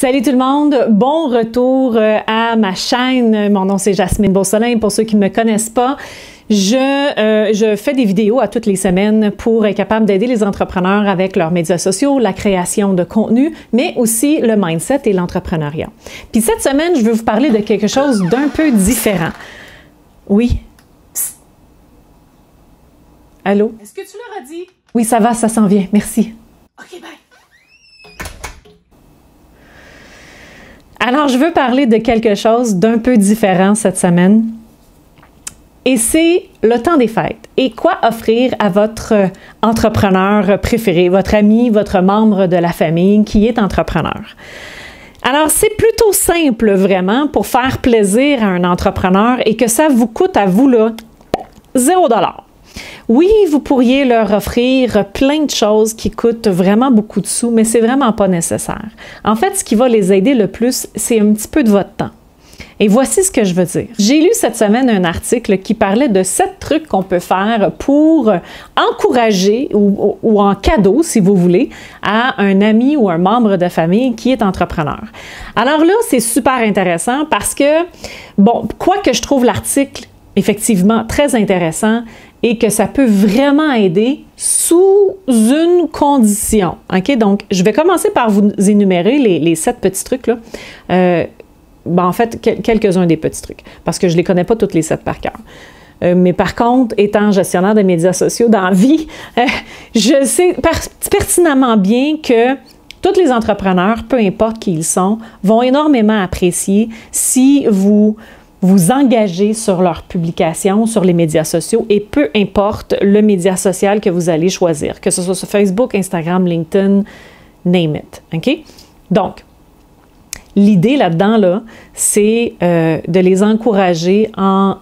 Salut tout le monde, bon retour à ma chaîne. Mon nom c'est Jasmine Beausoleil, pour ceux qui ne me connaissent pas. Je fais des vidéos à toutes les semaines pour être capable d'aider les entrepreneurs avec leurs médias sociaux, la création de contenu, mais aussi le mindset et l'entrepreneuriat. Puis cette semaine, je veux vous parler de quelque chose d'un peu différent. Oui? Psst. Allô? Est-ce que tu leur as dit? Oui, ça va, ça s'en vient. Merci. OK, bye. Alors, je veux parler de quelque chose d'un peu différent cette semaine. Et c'est le temps des fêtes. Et quoi offrir à votre entrepreneur préféré, votre ami, votre membre de la famille qui est entrepreneur? Alors, c'est plutôt simple vraiment pour faire plaisir à un entrepreneur et que ça vous coûte à vous là 0 $. Oui, vous pourriez leur offrir plein de choses qui coûtent vraiment beaucoup de sous, mais c'est vraiment pas nécessaire. En fait, ce qui va les aider le plus, c'est un petit peu de votre temps. Et voici ce que je veux dire. J'ai lu cette semaine un article qui parlait de 7 trucs qu'on peut faire pour encourager ou en cadeau, si vous voulez, à un ami ou un membre de famille qui est entrepreneur. Alors là, c'est super intéressant parce que, bon, quoique je trouve l'article effectivement très intéressant et que ça peut vraiment aider sous une condition. OK? Donc, je vais commencer par vous énumérer les 7 petits trucs, là. En fait, quelques-uns des petits trucs, parce que je ne les connais pas toutes les 7 par cœur. Mais par contre, étant gestionnaire de médias sociaux dans la vie, je sais pertinemment bien que tous les entrepreneurs, peu importe qui ils sont, vont énormément apprécier si vous engagez sur leurs publications, sur les médias sociaux, et peu importe le média social que vous allez choisir, que ce soit sur Facebook, Instagram, LinkedIn, name it. OK? Donc, l'idée là-dedans, là, c'est de les encourager en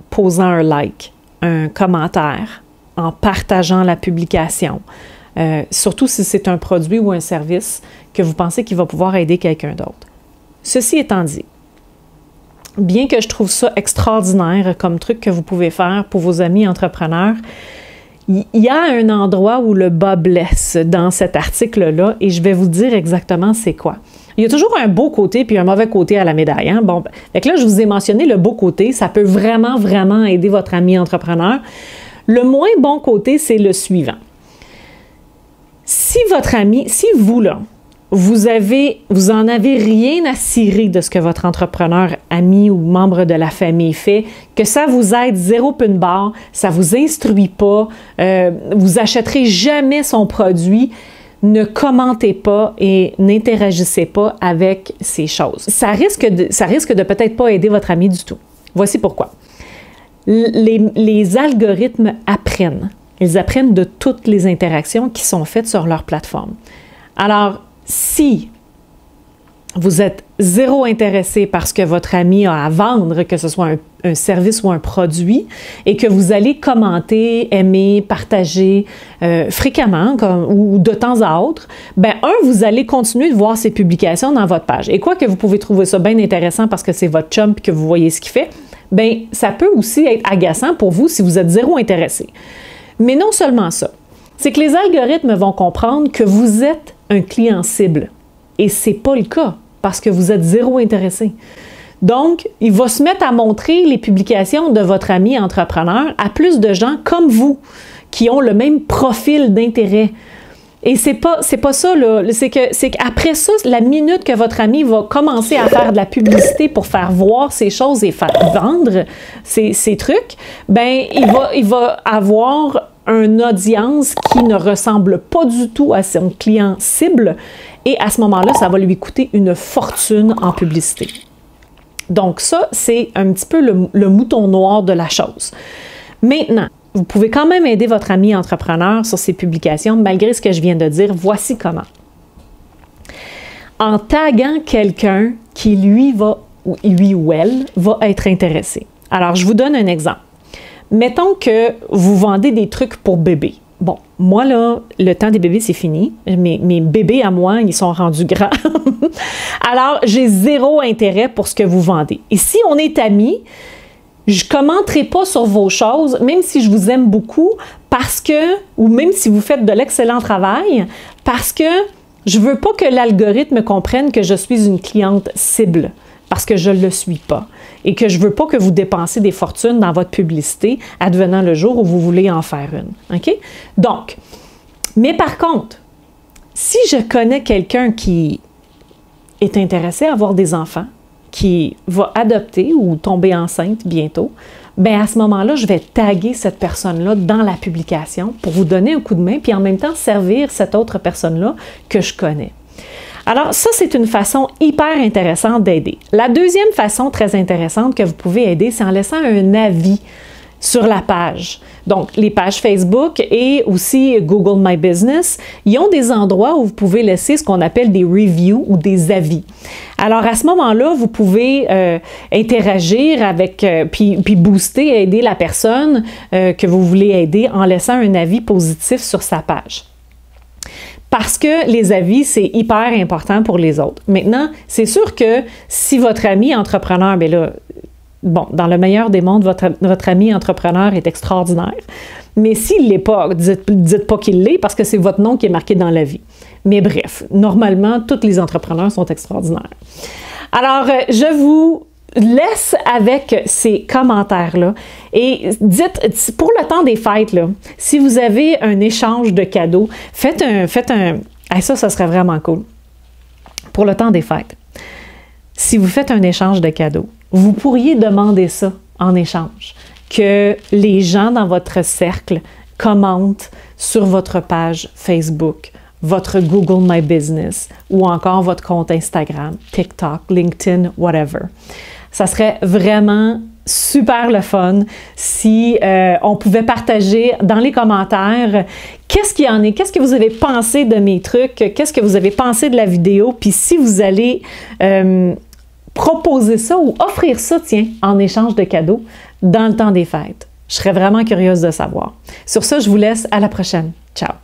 posant un like, un commentaire, en partageant la publication, surtout si c'est un produit ou un service que vous pensez qu'il va pouvoir aider quelqu'un d'autre. Ceci étant dit, bien que je trouve ça extraordinaire comme truc que vous pouvez faire pour vos amis entrepreneurs, il y a un endroit où le bas blesse dans cet article-là et je vais vous dire exactement c'est quoi. Il y a toujours un beau côté puis un mauvais côté à la médaille. Hein? Bon, fait que là, je vous ai mentionné le beau côté. Ça peut vraiment, vraiment aider votre ami entrepreneur. Le moins bon côté, c'est le suivant. Si votre ami, si vous, là, vous en avez rien à cirer de ce que votre entrepreneur, ami ou membre de la famille fait, que ça vous aide 0 point de barre, ça vous instruit pas, vous achèterez jamais son produit, ne commentez pas et n'interagissez pas avec ces choses. Ça risque de peut-être pas aider votre ami du tout. Voici pourquoi. Les algorithmes apprennent. Ils apprennent de toutes les interactions qui sont faites sur leur plateforme. Alors, si vous êtes 0 intéressé par ce que votre ami a à vendre, que ce soit un service ou un produit, et que vous allez commenter, aimer, partager fréquemment ou de temps à autre, vous allez continuer de voir ces publications dans votre page. Et quoi que vous pouvez trouver ça bien intéressant parce que c'est votre chum et que vous voyez ce qu'il fait, ça peut aussi être agaçant pour vous si vous êtes 0 intéressé. Mais non seulement ça, c'est que les algorithmes vont comprendre que vous êtes un client cible. Et ce n'est pas le cas, parce que vous êtes 0 intéressé. Donc, il va se mettre à montrer les publications de votre ami entrepreneur à plus de gens comme vous, qui ont le même profil d'intérêt. Et c'est pas ça, là. C'est qu'après ça, la minute que votre ami va commencer à faire de la publicité pour faire voir ces choses et faire vendre ces trucs, il va avoir une audience qui ne ressemble pas du tout à son client cible et à ce moment-là, ça va lui coûter une fortune en publicité. Donc ça, c'est un petit peu le mouton noir de la chose. Maintenant, vous pouvez quand même aider votre ami entrepreneur sur ses publications malgré ce que je viens de dire. Voici comment. En taguant quelqu'un qui lui ou elle va être intéressé. Alors, je vous donne un exemple. Mettons que vous vendez des trucs pour bébés. Bon, moi, là, le temps des bébés, c'est fini. Mes bébés à moi, ils sont rendus grands. Alors, j'ai 0 intérêt pour ce que vous vendez. Et si on est amis, je ne commenterai pas sur vos choses, même si je vous aime beaucoup, ou même si vous faites de l'excellent travail, parce que Je veux pas que l'algorithme comprenne que je suis une cliente cible, parce que je ne le suis pas. Et que je veux pas que vous dépensiez des fortunes dans votre publicité, advenant le jour où vous voulez en faire une. OK? Donc, mais par contre, si je connais quelqu'un qui est intéressé à avoir des enfants, qui va adopter ou tomber enceinte bientôt, bien à ce moment-là, je vais taguer cette personne-là dans la publication pour vous donner un coup de main, puis en même temps servir cette autre personne-là que je connais. Alors ça, c'est une façon hyper intéressante d'aider. La deuxième façon très intéressante que vous pouvez aider, c'est en laissant un avis sur la page. Donc, les pages Facebook et aussi Google My Business, ils ont des endroits où vous pouvez laisser ce qu'on appelle des reviews ou des avis. Alors, à ce moment-là, vous pouvez interagir avec, puis booster, aider la personne que vous voulez aider en laissant un avis positif sur sa page. Parce que les avis, c'est hyper important pour les autres. Maintenant, c'est sûr que si votre ami entrepreneur, bien là, bon, dans le meilleur des mondes, votre ami entrepreneur est extraordinaire. Mais s'il ne l'est pas, dites pas qu'il l'est parce que c'est votre nom qui est marqué dans la vie. Mais bref, normalement, tous les entrepreneurs sont extraordinaires. Alors, je vous laisse avec ces commentaires-là et dites, pour le temps des fêtes, là, si vous avez un échange de cadeaux, faites un ça serait vraiment cool. Pour le temps des fêtes, si vous faites un échange de cadeaux, vous pourriez demander ça en échange, que les gens dans votre cercle commentent sur votre page Facebook, votre Google My Business ou encore votre compte Instagram, TikTok, LinkedIn, whatever. Ça serait vraiment super le fun si on pouvait partager dans les commentaires qu'est-ce qu'il y en est, qu'est-ce que vous avez pensé de mes trucs, qu'est-ce que vous avez pensé de la vidéo, puis si vous allez proposer ça ou offrir ça, tiens, en échange de cadeaux dans le temps des fêtes. Je serais vraiment curieuse de savoir. Sur ça, je vous laisse à la prochaine. Ciao!